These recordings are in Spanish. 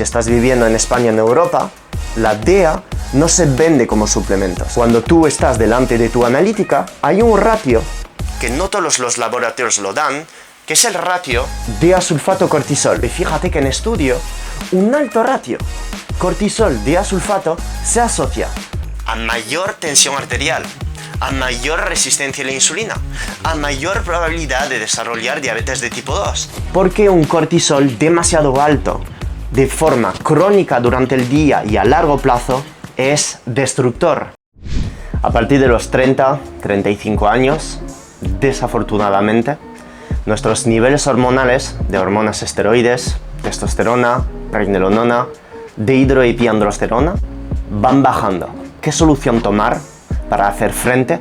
si estás viviendo en España o en Europa, la DEA no se vende como suplementos. Cuando tú estás delante de tu analítica, hay un ratio que no todos los laboratorios lo dan, que es el ratio DEA-sulfato-cortisol. Y fíjate que en estudio, un alto ratio cortisol-DEA-sulfato se asocia a mayor tensión arterial, a mayor resistencia a la insulina, a mayor probabilidad de desarrollar diabetes de tipo 2. Porque un cortisol demasiado alto, de forma crónica durante el día y a largo plazo, es destructor. A partir de los 30-35 años, desafortunadamente, nuestros niveles hormonales de hormonas esteroides, testosterona, pregnenolona, dehidroepiandrosterona, van bajando. ¿Qué solución tomar para hacer frente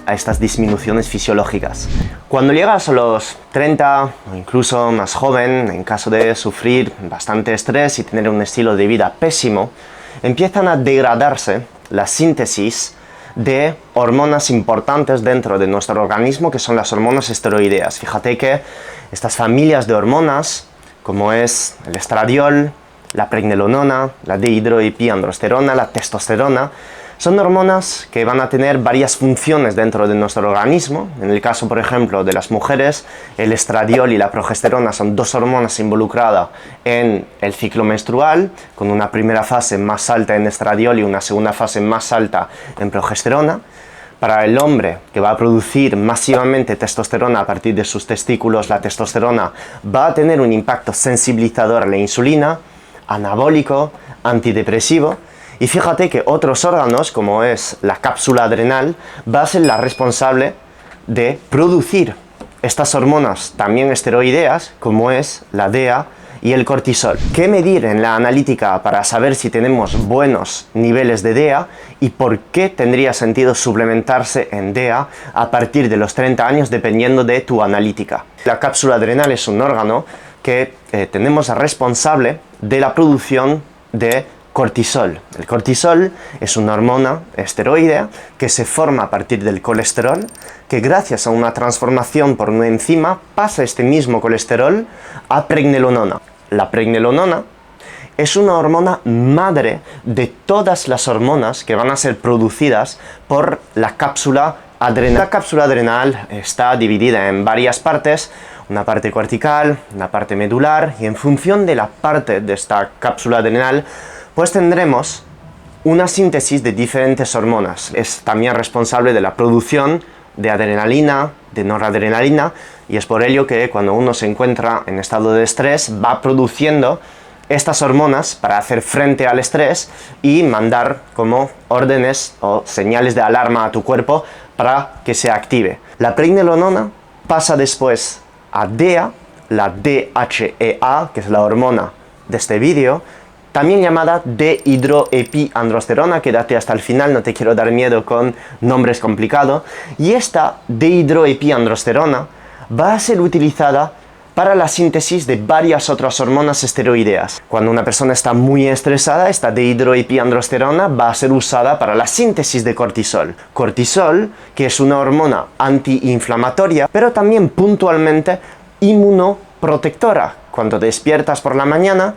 a estas disminuciones fisiológicas? Cuando llegas a los 30 o incluso más joven, en caso de sufrir bastante estrés y tener un estilo de vida pésimo, empiezan a degradarse la síntesis de hormonas importantes dentro de nuestro organismo, que son las hormonas esteroideas. Fíjate que estas familias de hormonas, como es el estradiol, la pregnenolona, la dehidroepiandrosterona, la testosterona, son hormonas que van a tener varias funciones dentro de nuestro organismo. En el caso, por ejemplo, de las mujeres, el estradiol y la progesterona son dos hormonas involucradas en el ciclo menstrual, con una primera fase más alta en estradiol y una segunda fase más alta en progesterona. Para el hombre, que va a producir masivamente testosterona a partir de sus testículos, la testosterona va a tener un impacto sensibilizador a la insulina, anabólico, antidepresivo. Y fíjate que otros órganos, como es la cápsula adrenal, va a ser la responsable de producir estas hormonas también esteroideas, como es la DEA y el cortisol. ¿Qué medir en la analítica para saber si tenemos buenos niveles de DEA y por qué tendría sentido suplementarse en DEA a partir de los 30 años dependiendo de tu analítica? La cápsula adrenal es un órgano que tenemos responsable de la producción de cortisol. El cortisol es una hormona esteroidea que se forma a partir del colesterol, que gracias a una transformación por una enzima pasa este mismo colesterol a pregnenolona. La pregnenolona es una hormona madre de todas las hormonas que van a ser producidas por la cápsula adrenal. La cápsula adrenal está dividida en varias partes, una parte cortical, una parte medular, y en función de la parte de esta cápsula adrenal pues tendremos una síntesis de diferentes hormonas. Es también responsable de la producción de adrenalina, de noradrenalina, y es por ello que cuando uno se encuentra en estado de estrés va produciendo estas hormonas para hacer frente al estrés y mandar como órdenes o señales de alarma a tu cuerpo para que se active. La pregnenolona pasa después a DEA, la DHEA, que es la hormona de este vídeo, también llamada dehidroepiandrosterona. Quédate hasta el final, no te quiero dar miedo con nombres complicados. Y esta dehidroepiandrosterona va a ser utilizada para la síntesis de varias otras hormonas esteroideas. Cuando una persona está muy estresada, esta dehidroepiandrosterona va a ser usada para la síntesis de cortisol. Cortisol, que es una hormona antiinflamatoria, pero también puntualmente inmunoprotectora. Cuando te despiertas por la mañana,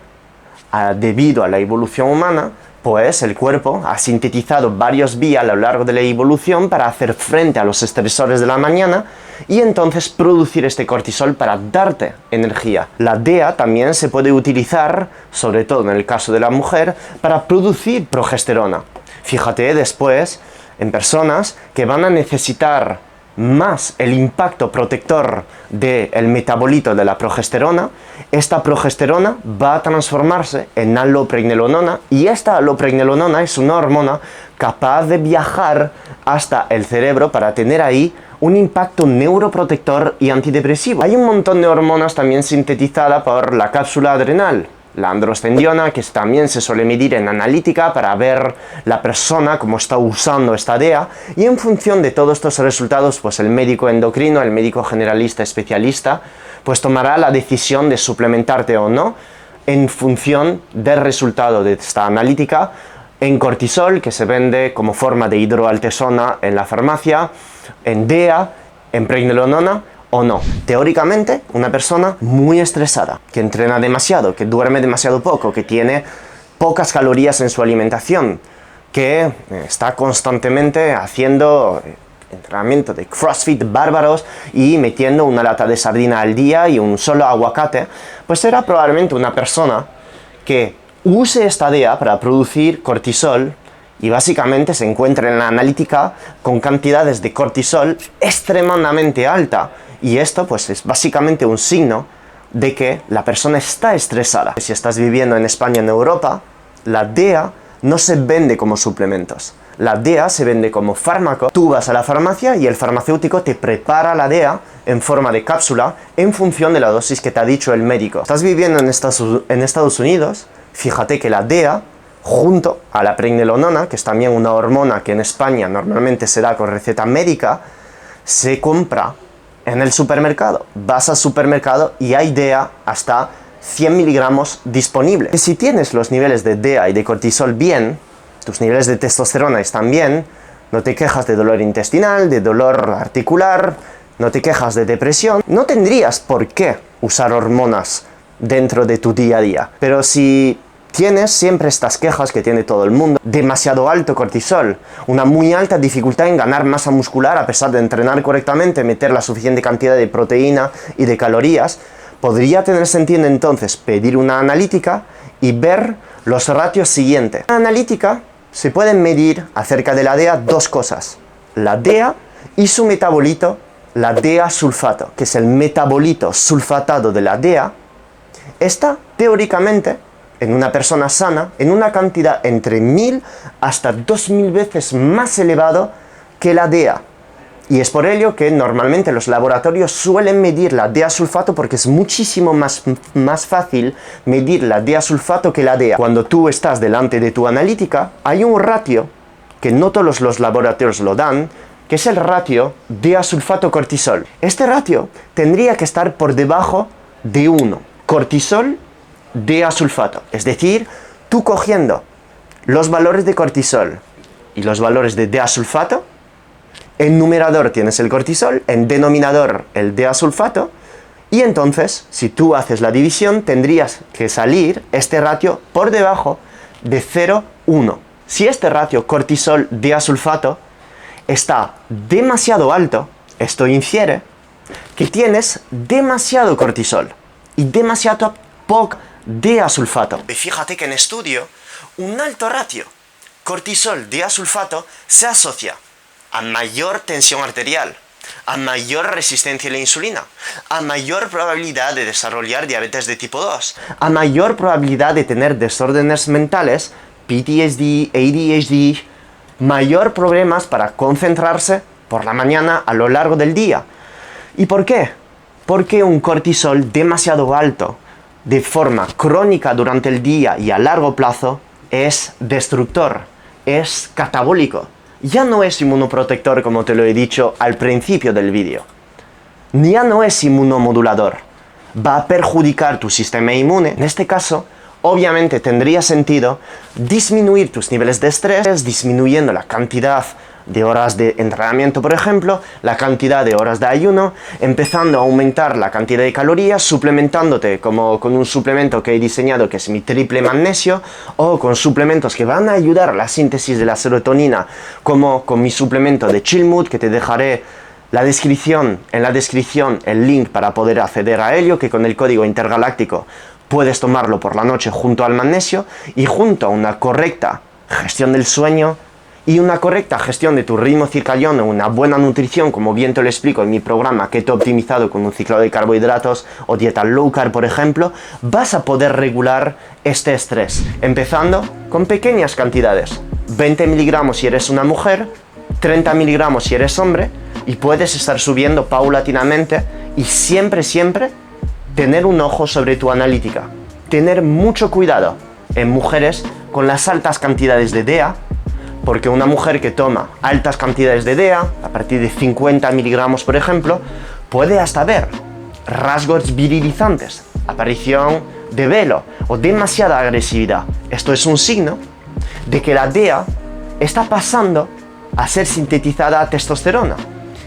debido a la evolución humana, pues el cuerpo ha sintetizado varios vías a lo largo de la evolución para hacer frente a los estresores de la mañana y entonces producir este cortisol para darte energía. La DEA también se puede utilizar, sobre todo en el caso de la mujer, para producir progesterona. Fíjate después en personas que van a necesitar más el impacto protector del metabolito de la progesterona, esta progesterona va a transformarse en allopregnenolona, y esta allopregnenolona es una hormona capaz de viajar hasta el cerebro para tener ahí un impacto neuroprotector y antidepresivo. Hay un montón de hormonas también sintetizadas por la cápsula adrenal. La androstendiona, que también se suele medir en analítica para ver la persona cómo está usando esta DEA, y en función de todos estos resultados, pues el médico endocrino, el médico generalista especialista, pues tomará la decisión de suplementarte o no en función del resultado de esta analítica en cortisol, que se vende como forma de hidroaltesona en la farmacia, en DEA, en pregnenolona o no. Teóricamente, una persona muy estresada, que entrena demasiado, que duerme demasiado poco, que tiene pocas calorías en su alimentación, que está constantemente haciendo entrenamiento de CrossFit bárbaros y metiendo una lata de sardina al día y un solo aguacate, pues será probablemente una persona que use esta DEA para producir cortisol y básicamente se encuentra en la analítica con cantidades de cortisol extremadamente alta. Y esto pues es básicamente un signo de que la persona está estresada. Si estás viviendo en España, en Europa, la DEA no se vende como suplementos. La DEA se vende como fármaco. Tú vas a la farmacia y el farmacéutico te prepara la DEA en forma de cápsula en función de la dosis que te ha dicho el médico. Estás viviendo en Estados Unidos, fíjate que la DEA, junto a la pregnenolona, que es también una hormona que en España normalmente se da con receta médica, se compra en el supermercado. Vas al supermercado y hay DEA hasta 100 miligramos disponible. Si tienes los niveles de DEA y de cortisol bien, tus niveles de testosterona están bien, no te quejas de dolor intestinal, de dolor articular, no te quejas de depresión, no tendrías por qué usar hormonas dentro de tu día a día. Pero si tienes siempre estas quejas que tiene todo el mundo, demasiado alto cortisol, una muy alta dificultad en ganar masa muscular a pesar de entrenar correctamente, meter la suficiente cantidad de proteína y de calorías, podría tener sentido entonces pedir una analítica y ver los ratios siguientes. En la analítica se pueden medir acerca de la DEA dos cosas: la DEA y su metabolito, la DEA sulfato, que es el metabolito sulfatado de la DEA, está teóricamente en una persona sana en una cantidad entre 1000 hasta 2000 veces más elevado que la DEA. Y es por ello que normalmente los laboratorios suelen medir la DEA sulfato, porque es muchísimo más fácil medir la DEA sulfato que la DEA. Cuando tú estás delante de tu analítica, hay un ratio que no todos los laboratorios lo dan, que es el ratio DEA sulfato cortisol. Este ratio tendría que estar por debajo de 1. Cortisol, DEA sulfato. Es decir, tú cogiendo los valores de cortisol y los valores de DEA sulfato, en numerador tienes el cortisol, en denominador el DEA sulfato, y entonces, si tú haces la división, tendrías que salir este ratio por debajo de 0,1. Si este ratio cortisol-DEA sulfato está demasiado alto, esto infiere que tienes demasiado cortisol y demasiado poco DEA sulfato. Y fíjate que en estudio, un alto ratio cortisol-DEA sulfato se asocia a mayor tensión arterial, a mayor resistencia a la insulina, a mayor probabilidad de desarrollar diabetes de tipo 2, a mayor probabilidad de tener desórdenes mentales, PTSD, ADHD, mayor problemas para concentrarse por la mañana a lo largo del día. ¿Y por qué? Porque un cortisol demasiado alto de forma crónica durante el día y a largo plazo es destructor, es catabólico. Ya no es inmunoprotector, como te lo he dicho al principio del vídeo. Ya no es inmunomodulador. Va a perjudicar tu sistema inmune. En este caso, obviamente tendría sentido disminuir tus niveles de estrés, disminuyendo la cantidad de horas de entrenamiento, por ejemplo, la cantidad de horas de ayuno, empezando a aumentar la cantidad de calorías, suplementándote como con un suplemento que he diseñado que es mi triple magnesio, o con suplementos que van a ayudar a la síntesis de la serotonina, como con mi suplemento de Chill Mood, que te dejaré en la descripción el link para poder acceder a ello, que con el código intergaláctico puedes tomarlo por la noche junto al magnesio, y junto a una correcta gestión del sueño y una correcta gestión de tu ritmo circadiano, una buena nutrición, como bien te lo explico en mi programa Keto Optimizado con un ciclo de carbohidratos o dieta low carb, por ejemplo, vas a poder regular este estrés, empezando con pequeñas cantidades, 20 miligramos si eres una mujer, 30 miligramos si eres hombre, y puedes estar subiendo paulatinamente y siempre tener un ojo sobre tu analítica, tener mucho cuidado en mujeres con las altas cantidades de DEA, porque una mujer que toma altas cantidades de DEA, a partir de 50 miligramos por ejemplo, puede hasta ver rasgos virilizantes, aparición de velo o demasiada agresividad. Esto es un signo de que la DEA está pasando a ser sintetizada a testosterona.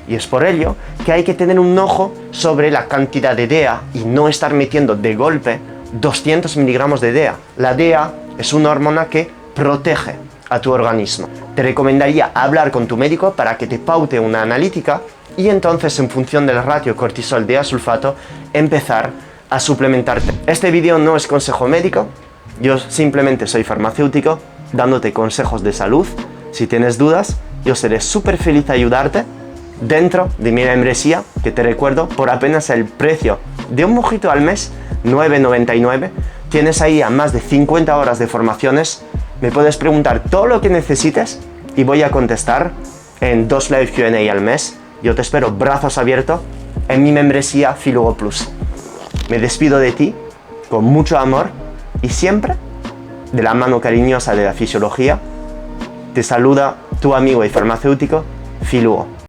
Y es por ello que hay que tener un ojo sobre la cantidad de DEA y no estar metiendo de golpe 200 miligramos de DEA. La DEA es una hormona que protege a tu organismo. Te recomendaría hablar con tu médico para que te paute una analítica y entonces, en función del ratio cortisol DEA sulfato, empezar a suplementarte. Este vídeo no es consejo médico, yo simplemente soy farmacéutico dándote consejos de salud. Si tienes dudas, yo seré súper feliz de ayudarte dentro de mi membresía, que te recuerdo, por apenas el precio de un mojito al mes, 9,99. Tienes ahí a más de 50 horas de formaciones. Me puedes preguntar todo lo que necesites y voy a contestar en 2 live Q&A al mes. Yo te espero brazos abiertos en mi membresía Filugo Plus. Me despido de ti con mucho amor y siempre de la mano cariñosa de la fisiología. Te saluda tu amigo y farmacéutico Filugo.